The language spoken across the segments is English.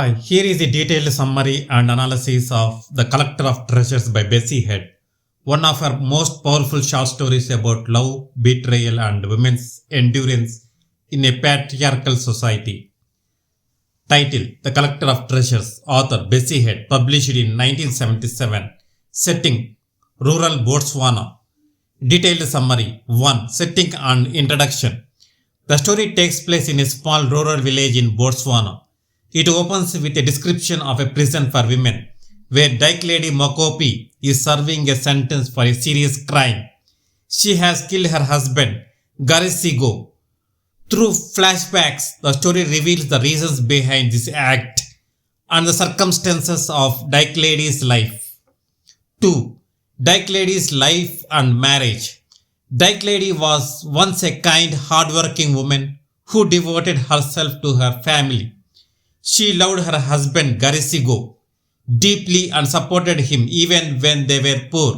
Hi, here is a detailed summary and analysis of The Collector of Treasures by Bessie Head, one of her most powerful short stories about love, betrayal, and women's endurance in a patriarchal society. Title: The Collector of Treasures. Author: Bessie Head. Published in 1977. Setting: Rural Botswana. Detailed summary. 1. Setting and introduction. The story takes place in a small rural village in Botswana. It opens with a description of a prison for women, where Dikeledi Mokopi is serving a sentence for a serious crime. She has killed her husband, Garesego. Through flashbacks, the story reveals the reasons behind this act and the circumstances of Dikeledi's life. 2. Dikeledi's life and marriage. Dikeledi was once a kind, hardworking woman who devoted herself to her family. She loved her husband Garesego deeply and supported him even when they were poor.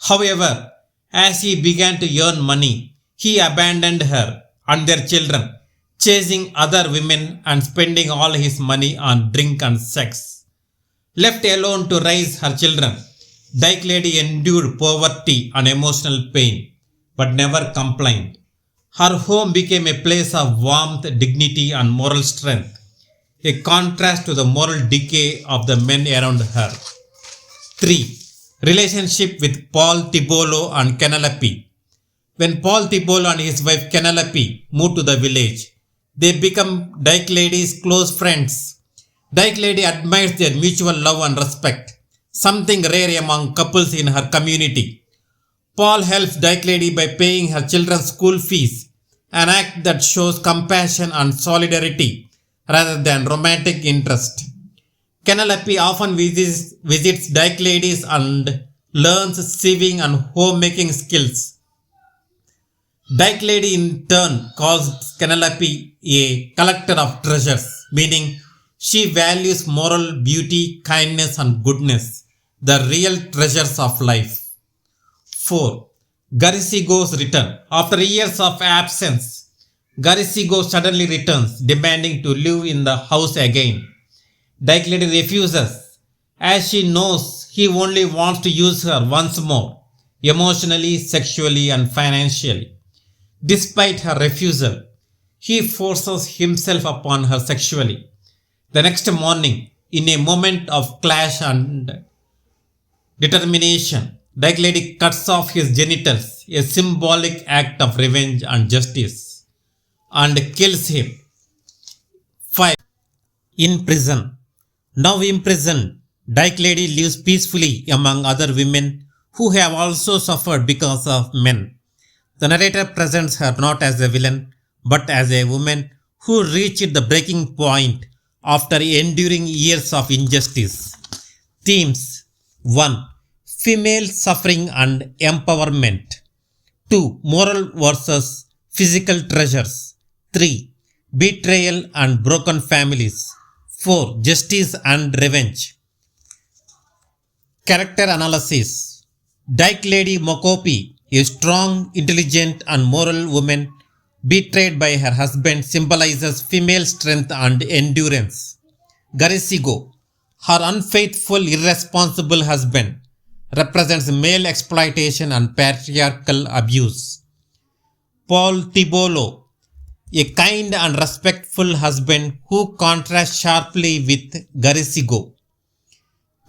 However, as he began to earn money, he abandoned her and their children, chasing other women and spending all his money on drink and sex. Left alone to raise her children, Dikeledi endured poverty and emotional pain, but never complained. Her home became a place of warmth, dignity, and moral strength, a contrast to the moral decay of the men around her. 3. Relationship with Paul Tibolo and Kenalepe. When Paul Tibolo and his wife Kenalepe moved to the village, they become Dikeledi's close friends. Dikeledi admires their mutual love and respect, something rare among couples in her community. Paul helps Dikeledi by paying her children's school fees, an act that shows compassion and solidarity rather than romantic interest. Kenalepe often visits Dikeledi and learns sewing and homemaking skills. Dikeledi in turn calls Kenalepe a collector of treasures, meaning she values moral beauty, kindness, and goodness, the real treasures of life. 4. Garesego's return. After years of absence, Garesego suddenly returns, demanding to live in the house again. Dikeledi refuses, as she knows he only wants to use her once more, emotionally, sexually, and financially. Despite her refusal, he forces himself upon her sexually. The next morning, in a moment of clash and determination, Dikeledi cuts off his genitals, a symbolic act of revenge and justice, and kills him. 5. In prison. Now imprisoned, Dikeledi lives peacefully among other women who have also suffered because of men. The narrator presents her not as a villain, but as a woman who reached the breaking point after enduring years of injustice. Themes. 1. Female suffering and empowerment. 2. Moral versus physical treasures. 3. Betrayal and broken families. 4. Justice and revenge. Character analysis. Dikeledi Mokopi, a strong, intelligent, and moral woman betrayed by her husband, symbolizes female strength and endurance. Garesego, her unfaithful, irresponsible husband, represents male exploitation and patriarchal abuse. Paul Tibolo, a kind and respectful husband who contrasts sharply with Garesego.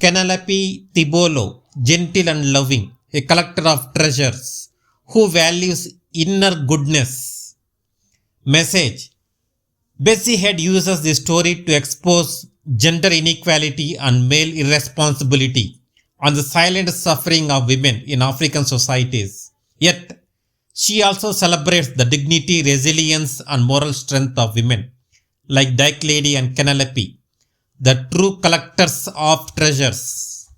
Kenalepe Tibolo, gentle and loving, a collector of treasures who values inner goodness. Message. Bessie Head uses this story to expose gender inequality and male irresponsibility and the silent suffering of women in African societies. Yet, she also celebrates the dignity, resilience, and moral strength of women like Dikeledi and Kenalepe, the true collectors of treasures.